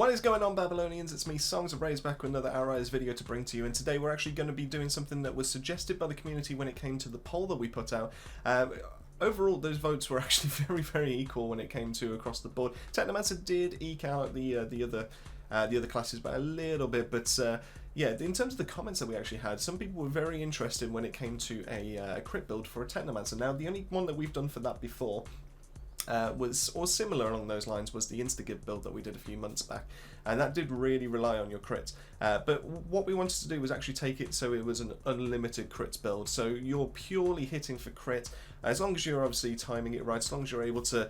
What is going on, Babylonians? It's me, Songs of Rage, back with another AREN video to bring to you, and today we're actually going to be doing something that was suggested by the community when it came to the poll that we put out. Overall, those votes were actually very equal when it came to across the board. Critnomancer did eke out the other classes by a little bit, but yeah, in terms of the comments that we actually had, some people were very interested when it came to a crit build for a Critnomancer. Now, the only one that we've done for that before was, or similar along those lines, was the Insta-Give build that we did a few months back, and that did really rely on your crits. But what we wanted to do was actually take it so it was an unlimited crits build, so you're purely hitting for crit, as long as you're obviously timing it right, as long as you're able to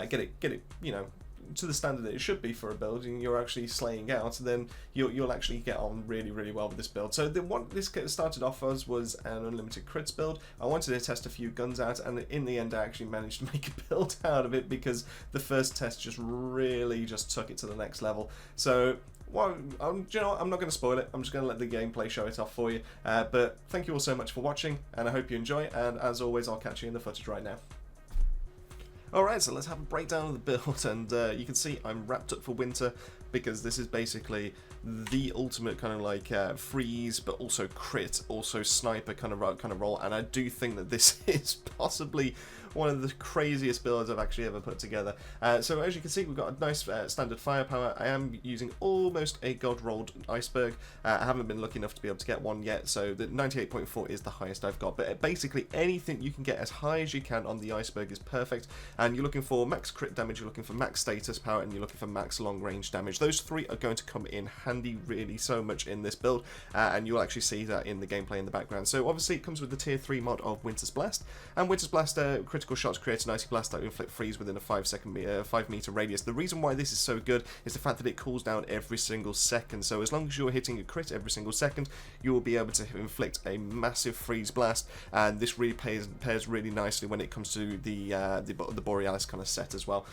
get it, you know, to the standard that it should be for a build, and you're actually slaying out, then you'll actually get on really well with this build. So what this started off as was an unlimited crits build. I wanted to test a few guns out, and in the end I actually managed to make a build out of it because the first test just really took it to the next level. So well, you know what? I'm not going to spoil it. I'm just going to let the gameplay show it off for you. But thank you all so much for watching, and I hope you enjoy, and as always I'll catch you in the footage right now. Alright, so let's have a breakdown of the build, and you can see I'm wrapped up for winter because this is basically the ultimate kind of like freeze, but also crit, also sniper kind of role, and I do think that this is possibly one of the craziest builds I've actually ever put together. So as you can see, we've got a nice standard firepower. I am using almost a god rolled iceberg. I haven't been lucky enough to be able to get one yet, so the 98.4 is the highest I've got, but basically anything you can get as high as you can on the iceberg is perfect, and you're looking for max crit damage, you're looking for max status power, and you're looking for max long range damage. Those three are going to come in handy really so much in this build, and you'll actually see that in the gameplay in the background. So obviously it comes with the tier 3 mod of Winter's Blast, and Winter's Blast critical shots create an icy blast that will inflict freeze within a 5 meter radius. The reason why this is so good is the fact that it cools down every single second, so as long as you're hitting a crit every single second, you will be able to inflict a massive freeze blast, and this really pairs really nicely when it comes to the Borealis kind of set as well.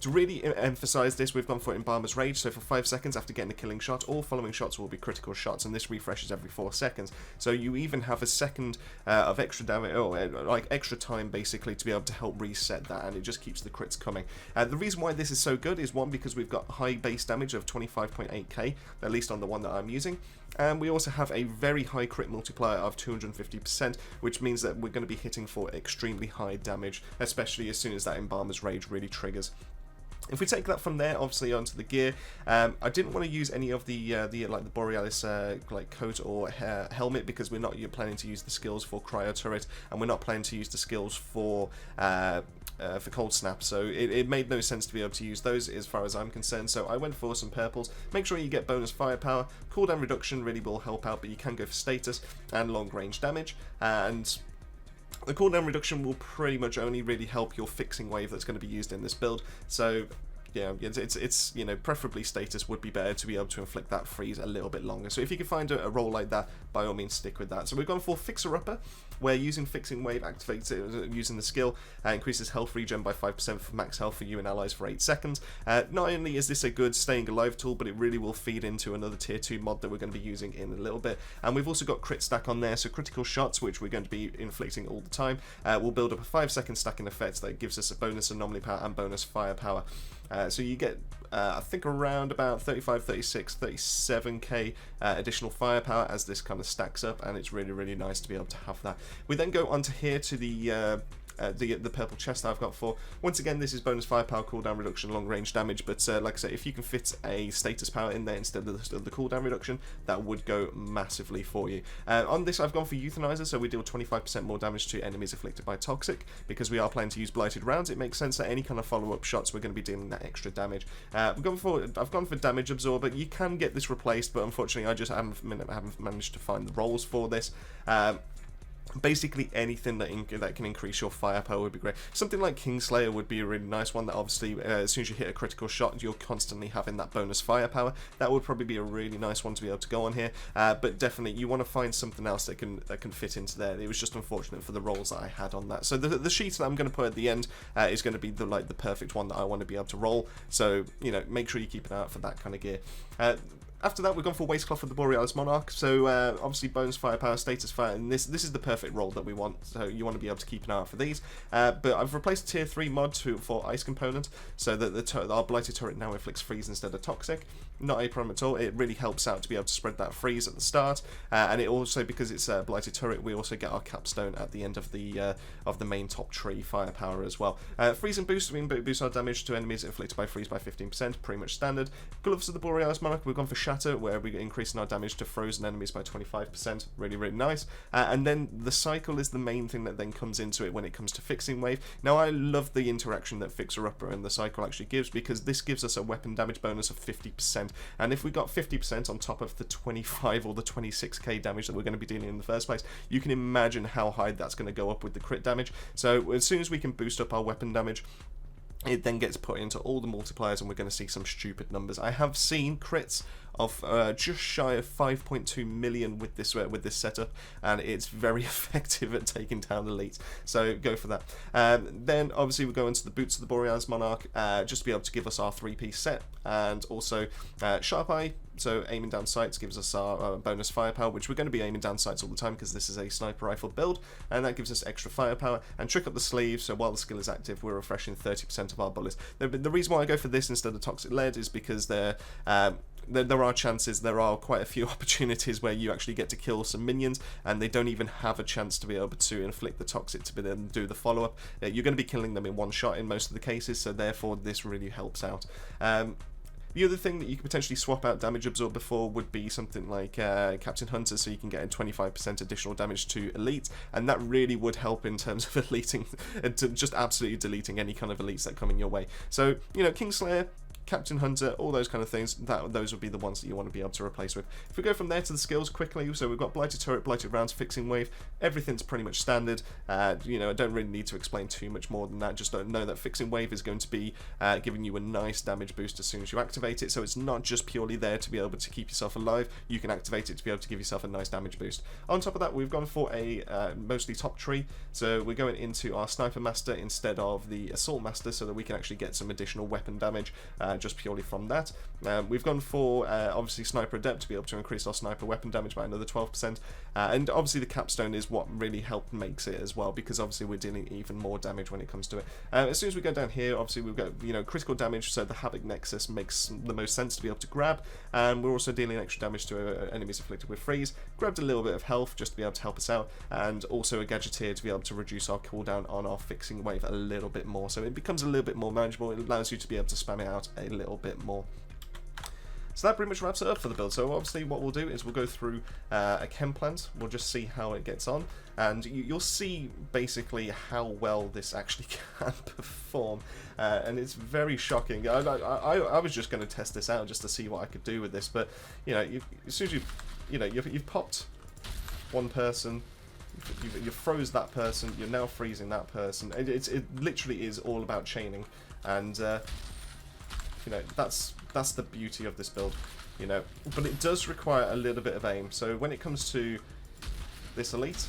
To really emphasize this, we've gone for Embalmer's Rage, so for 5 seconds after getting a killing shot, all following shots will be critical shots, and this refreshes every 4 seconds. So you even have a second of extra damage, or like extra time basically, to be able to help reset that, and it just keeps the crits coming. The reason why this is so good is, one, because we've got high base damage of 25.8k, at least on the one that I'm using, and we also have a very high crit multiplier of 250%, which means that we're going to be hitting for extremely high damage, especially as soon as that Embalmer's Rage really triggers. If we take that from there, obviously onto the gear, I didn't want to use any of the like the Borealis like coat or helmet, because we're not planning to use the skills for cryo turret, and we're not planning to use the skills for cold snap, so it made no sense to be able to use those as far as I'm concerned. So I went for some purples. Make sure you get bonus firepower, cooldown reduction really will help out, but you can go for status and long range damage, and the cooldown reduction will pretty much only really help your fixing wave that's going to be used in this build. So yeah, it's you know, preferably status would be better to be able to inflict that freeze a little bit longer. So if you can find a role like that, by all means stick with that. So we've gone for Fixer Upper, where using Fixing Wave activates it using the skill, increases health regen by 5% for max health for you and allies for 8 seconds. Not only is this a good staying alive tool, but it really will feed into another tier 2 mod that we're going to be using in a little bit. And we've also got crit stack on there, so critical shots, which we're going to be inflicting all the time, will build up a 5-second stacking effect that gives us a bonus anomaly power and bonus firepower. So you get, I think, around about 35, 36, 37k additional firepower as this kind of stacks up, and it's really nice to be able to have that. We then go onto here to the purple chest that I've got for. Once again, this is bonus firepower, cooldown reduction, long range damage, but like I say, if you can fit a status power in there instead of the cooldown reduction, that would go massively for you. On this, I've gone for Euthanizer, so we deal 25% more damage to enemies afflicted by Toxic. Because we are planning to use Blighted rounds, it makes sense that any kind of follow-up shots, we're going to be dealing that extra damage. I've gone for Damage Absorber. You can get this replaced, but unfortunately I just haven't managed to find the roles for this. Basically anything that can increase your firepower would be great. Something like Kingslayer would be a really nice one, that obviously as soon as you hit a critical shot, you're constantly having that bonus firepower. That would probably be a really nice one to be able to go on here, but definitely you want to find something else that can fit into there. It was just unfortunate for the rolls that I had on that. So the sheet that I'm going to put at the end is going to be the perfect one that I want to be able to roll, so you know, make sure you keep an eye out for that kind of gear. After that, we've gone for Waistcloth of the Borealis Monarch. So obviously bonus firepower, status fire, and this is the perfect role that we want. So you want to be able to keep an eye out for these. But I've replaced tier 3 mod for ice component, so that our blighted turret now inflicts freeze instead of toxic. Not a problem at all. It really helps out to be able to spread that freeze at the start, and it also, because it's a blighted turret, we also get our capstone at the end of the main top tree firepower as well. Freeze and boost, we can boost our damage to enemies inflicted by freeze by 15%, pretty much standard. Gloves of the Borealis Monarch, we've gone for Shatter, where we're increasing our damage to frozen enemies by 25%, really, really nice. And then the cycle is the main thing that then comes into it when it comes to Fixing Wave. Now, I love the interaction that Fixer Upper and the cycle actually gives, because this gives us a weapon damage bonus of 50%, and if we got 50% on top of the 25 or the 26k damage that we're going to be dealing in the first place, you can imagine how high that's going to go up with the crit damage. So as soon as we can boost up our weapon damage, it then gets put into all the multipliers, and we're going to see some stupid numbers. I have seen crits of just shy of 5.2 million with this setup, and it's very effective at taking down elites, so go for that. Then obviously we go into the Boots of the Borealis Monarch, just to be able to give us our 3-piece set, and also Sharp Eye, so aiming down sights gives us our bonus firepower, which we're going to be aiming down sights all the time because this is a sniper rifle build, and that gives us extra firepower. And Trick Up the Sleeve, so while the skill is active, we're refreshing 30% of our bullets. The reason why I go for this instead of Toxic Lead is because there are chances, there are quite a few opportunities where you actually get to kill some minions, and they don't even have a chance to be able to inflict the toxic to be able to do the follow-up. You're going to be killing them in one shot in most of the cases, so therefore this really helps out. The other thing that you could potentially swap out Damage Absorber for would be something like Captain Hunter, so you can get a 25% additional damage to elites, and that really would help in terms of deleting, just absolutely deleting any kind of elites that come in your way. So, you know, Kingslayer, Captain Hunter, all those kind of things, those would be the ones that you want to be able to replace with. If we go from there to the skills quickly, so we've got Blighted Turret, Blighted Rounds, Fixing Wave, everything's pretty much standard. You know, I don't really need to explain too much more than that, just don't know that Fixing Wave is going to be giving you a nice damage boost as soon as you activate it, so it's not just purely there to be able to keep yourself alive, you can activate it to be able to give yourself a nice damage boost. On top of that, we've gone for a mostly top tree, so we're going into our Sniper Master instead of the Assault Master, so that we can actually get some additional weapon damage just purely from that. We've gone for obviously Sniper Adept to be able to increase our sniper weapon damage by another 12%, and obviously the capstone is what really makes it as well, because obviously we're dealing even more damage when it comes to it. As soon as we go down here, obviously we've got, you know, critical damage, so the Havoc Nexus makes the most sense to be able to grab, and we're also dealing extra damage to enemies afflicted with freeze. Grabbed a little bit of health just to be able to help us out, and also a Gadgeteer to be able to reduce our cooldown on our Fixing Wave a little bit more, so it becomes a little bit more manageable. It allows you to be able to spam it out a little bit more. So that pretty much wraps it up for the build. So obviously what we'll do is we'll go through a chem plant, we'll just see how it gets on, and you'll see basically how well this actually can perform, and it's very shocking. I was just going to test this out just to see what I could do with this, but you know, as soon as you've popped one person, you froze that person, you're now freezing that person. It literally is all about chaining, and you know, that's the beauty of this build, you know, but it does require a little bit of aim. So when it comes to this elite,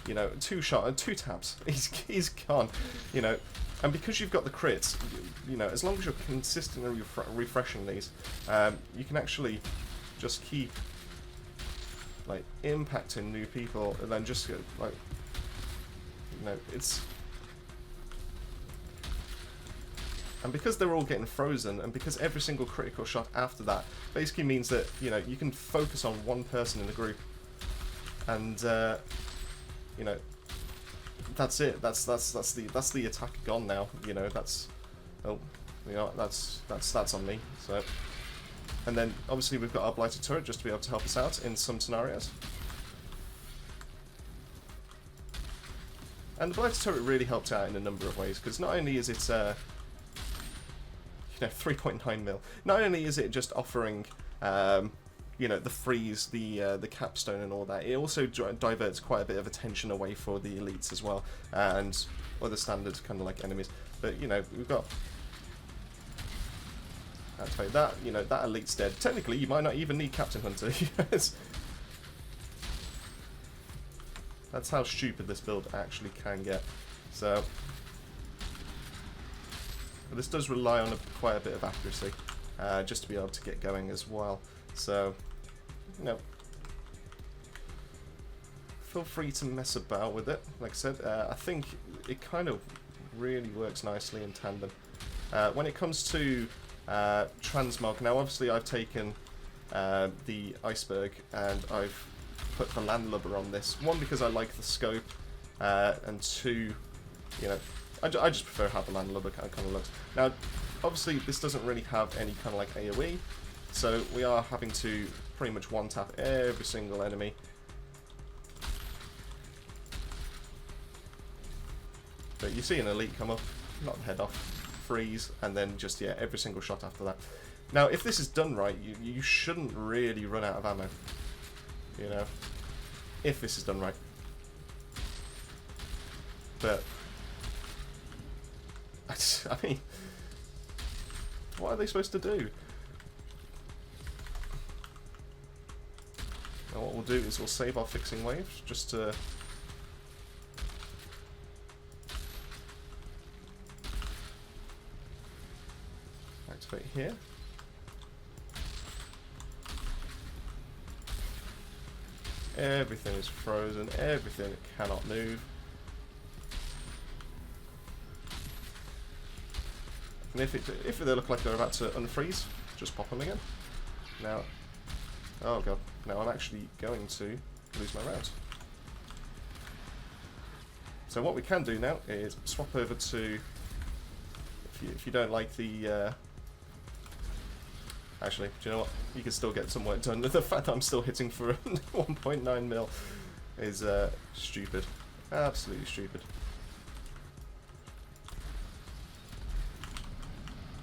you know, two taps, he's gone, you know, and because you've got the crits, you know, as long as you're consistently refreshing these, you can actually just keep like impacting new people, and then just like, you know, it's. And because they're all getting frozen, and because every single critical shot after that basically means that, you know, you can focus on one person in the group, and you know, that's it. That's the attack gone now. You know, that's, oh, you know, that's on me. So, and then obviously we've got our Blighted Turret just to be able to help us out in some scenarios. And the Blighted Turret really helped out in a number of ways, because not only is it you know, 3.9 mil. Not only is it just offering, you know, the freeze, the capstone and all that, it also diverts quite a bit of attention away for the elites as well, and other standard kind of like enemies. But, you know, we've got, activate that, you know, that elite's dead. Technically, you might not even need Captain Hunter. That's how stupid this build actually can get. So, but this does rely on quite a bit of accuracy, just to be able to get going as well. So, you know, feel free to mess about with it. Like I said, I think it kind of really works nicely in tandem. When it comes to transmog, now obviously I've taken the iceberg and I've put the landlubber on this. One, because I like the scope, and two, you know, I just prefer how the landlubber kind of looks. Now, obviously this doesn't really have any kind of like AoE, so we are having to pretty much one-tap every single enemy. But you see an elite come up, knock the head off, freeze, and then just, yeah, every single shot after that. Now, if this is done right, you shouldn't really run out of ammo. You know? If this is done right. But, I mean, what are they supposed to do? Now what we'll do is we'll save our fixing waves, just to... activate here. Everything is frozen, everything cannot move. And if they look like they're about to unfreeze, just pop them again. Now, oh god, now I'm actually going to lose my rounds. So what we can do now is swap over to, if you don't like the, actually, do you know what? You can still get some work done. The fact that I'm still hitting for 1.9 mil is stupid. Absolutely stupid.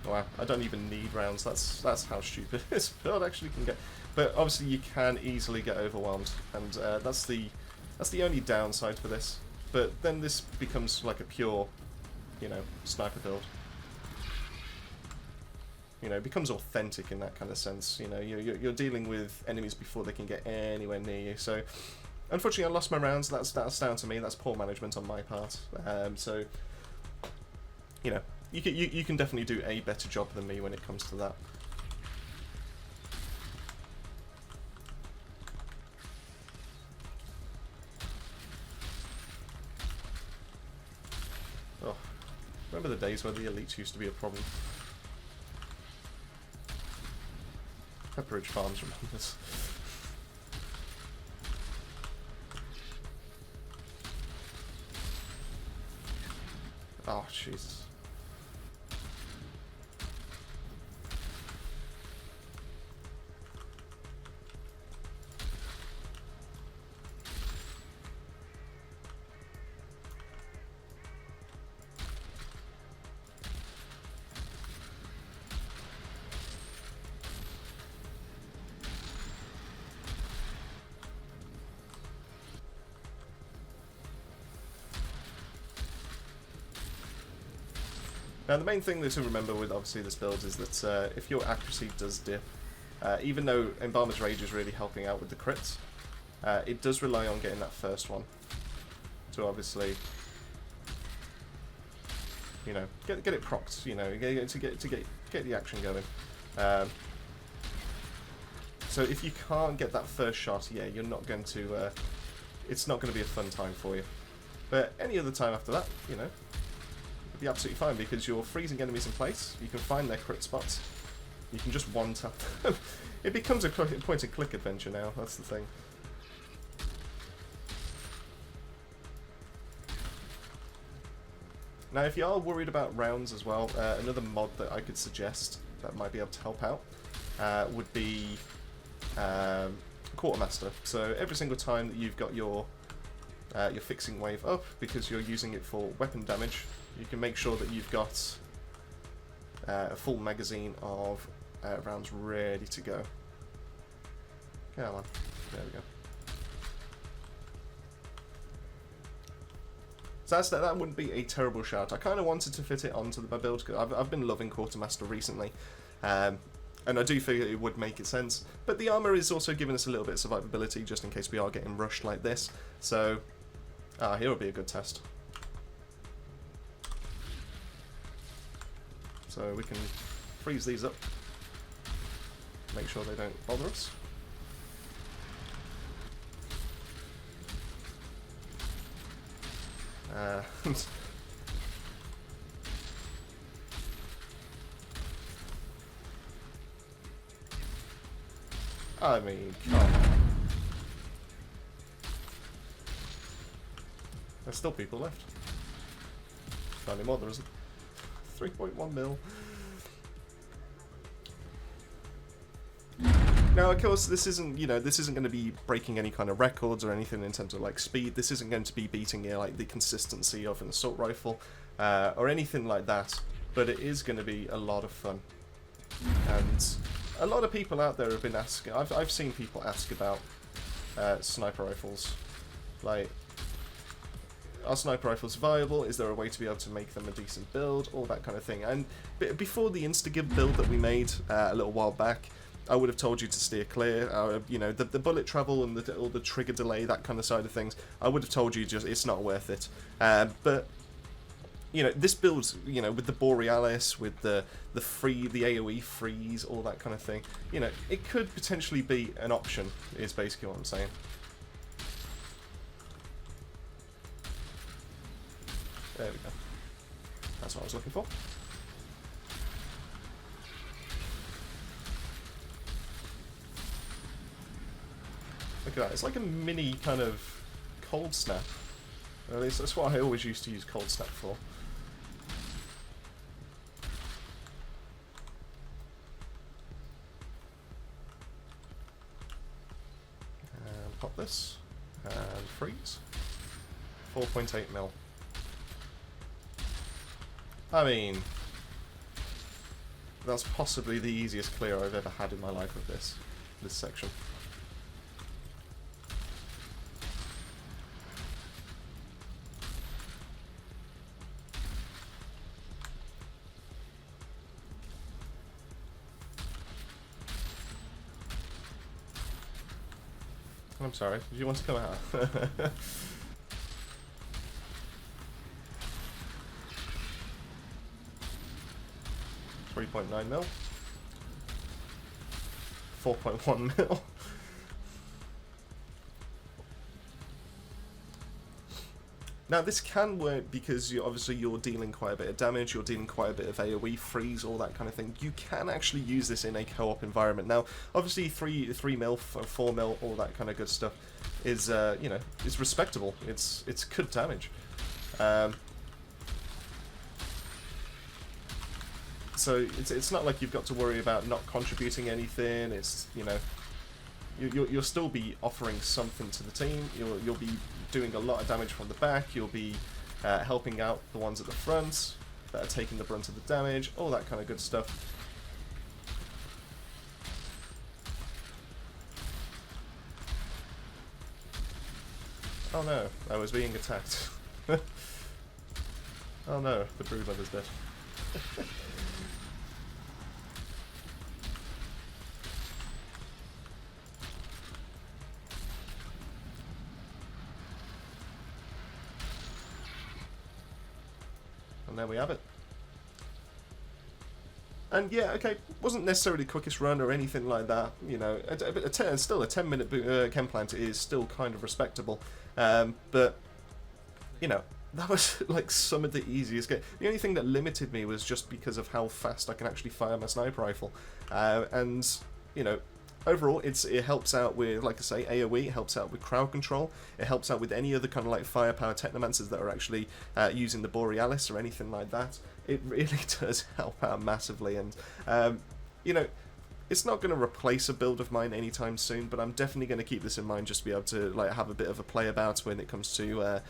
Wow, I don't even need rounds. That's how stupid this build actually can get. But obviously you can easily get overwhelmed, and that's the only downside for this. But then this becomes like a pure, you know, sniper build. You know, it becomes authentic in that kind of sense. You know, you're dealing with enemies before they can get anywhere near you. So, unfortunately, I lost my rounds. That's down to me. That's poor management on my part. So, you know, you can definitely do a better job than me when it comes to that. Oh, remember the days where the elites used to be a problem? Pepperidge Farms remembers. Oh, Jesus. Now the main thing to remember with obviously this build is that if your accuracy does dip, even though Embalmer's Rage is really helping out with the crits, it does rely on getting that first one to obviously, you know, get it procced, you know, to get the action going. So if you can't get that first shot, yeah, you're not going to, it's not going to be a fun time for you. But any other time after that, you know, be absolutely fine because you're freezing enemies in place. You can find their crit spots. You can just one-tap them. It becomes a point-and-click adventure now. That's the thing. Now, if you are worried about rounds as well, another mod that I could suggest that might be able to help out would be Quartermaster. So every single time that you've got your fixing wave up, because you're using it for weapon damage, you can make sure that you've got a full magazine of rounds ready to go. Come on. There we go. So that wouldn't be a terrible shout. I kind of wanted to fit it onto my build because I've been loving Quartermaster recently. And I do figure it would make it sense. But the armour is also giving us a little bit of survivability just in case we are getting rushed like this. So, here would be a good test. So we can freeze these up. make sure they don't bother us. I mean, come on. There's still people left. Not anymore, there isn't. 3.1 mil. Now, of course, this isn't, you know, this isn't going to be breaking any kind of records or anything in terms of, like, speed. This isn't going to be beating, you know, like, the consistency of an assault rifle or anything like that. But it is going to be a lot of fun. And a lot of people out there have been asking, I've seen people ask about sniper rifles. Like, are sniper rifles viable? Is there a way to be able to make them a decent build? All that kind of thing. And before the Instagiv build that we made a little while back, I would have told you to steer clear. You know, the bullet travel and all the trigger delay, that kind of side of things, I would have told you just it's not worth it. But you know, this build, you know, with the Borealis, with the AoE freeze, all that kind of thing, you know, it could potentially be an option, is basically what I'm saying. There we go. That's what I was looking for. Look at that, it's like a mini kind of cold snap. At least that's what I always used to use cold snap for. And pop this. And freeze. 4.8 mil. I mean, that's possibly the easiest clear I've ever had in my life of this section. I'm sorry, did you want to come out? 3.9 mil. 4.1 mil. Now this can work because obviously you're dealing quite a bit of damage, you're dealing quite a bit of AoE freeze, all that kind of thing. You can actually use this in a co-op environment. Now, obviously 3 mil, 4 mil, all that kind of good stuff is you know, is respectable. It's good damage. So it's not like you've got to worry about not contributing anything. It's, you know, you'll still be offering something to the team. You'll be doing a lot of damage from the back. You'll be helping out the ones at the front that are taking the brunt of the damage. All that kind of good stuff. Oh no, I was being attacked. Oh no, the brood mother's dead. And there we have it. And yeah, okay, wasn't necessarily the quickest run or anything like that. You know, still a 10-minute chem plant is still kind of respectable. But, you know, that was like some of the easiest game. The only thing that limited me was just because of how fast I can actually fire my sniper rifle. And, you know, overall, it helps out with, like I say, AoE, it helps out with crowd control, it helps out with any other kind of like firepower Critnomancers that are actually using the Borealis or anything like that. It really does help out massively, and, you know, it's not going to replace a build of mine anytime soon, but I'm definitely going to keep this in mind just to be able to like have a bit of a play about when it comes to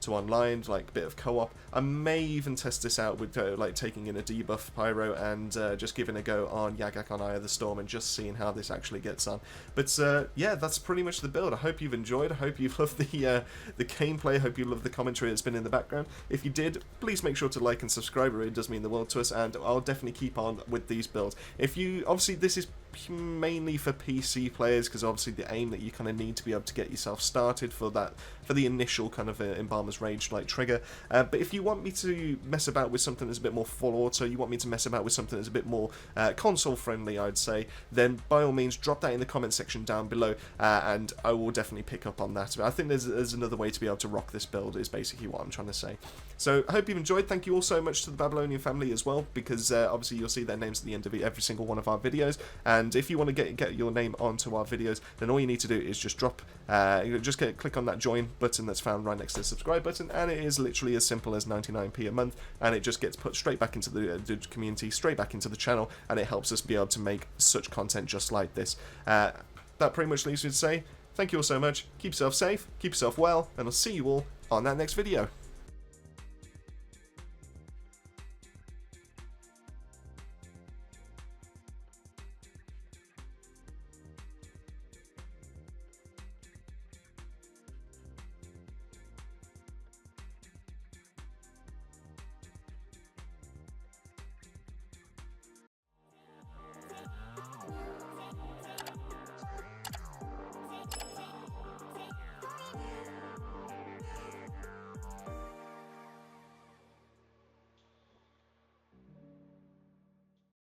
online, like a bit of co-op. I may even test this out with like taking in a debuff Pyro and just giving a go on Yagak on Eye of the Storm and just seeing how this actually gets on. But yeah, that's pretty much the build. I hope you've enjoyed. I hope you've loved the gameplay. I hope you love the commentary that's been in the background. If you did, please make sure to like and subscribe. It really does mean the world to us, and I'll definitely keep on with these builds. If you, obviously this is mainly for PC players, because obviously the aim that you kind of need to be able to get yourself started for the initial kind of Embalmer's Rage like trigger. But if you want me to mess about with something that's a bit more full auto, you want me to mess about with something that's a bit more console friendly, I'd say, then by all means drop that in the comment section down below, and I will definitely pick up on that. But I think there's another way to be able to rock this build, is basically what I'm trying to say. So I hope you've enjoyed. Thank you all so much to the Babylonian family as well, because obviously you'll see their names at the end of every single one of our videos. And if you want to get your name onto our videos, then all you need to do is just click on that join button that's found right next to the subscribe button, and it is literally as simple as 99p a month, and it just gets put straight back into the community, straight back into the channel, and it helps us be able to make such content just like this. That pretty much leaves me to say thank you all so much. Keep yourself safe, keep yourself well, and I'll see you all on that next video.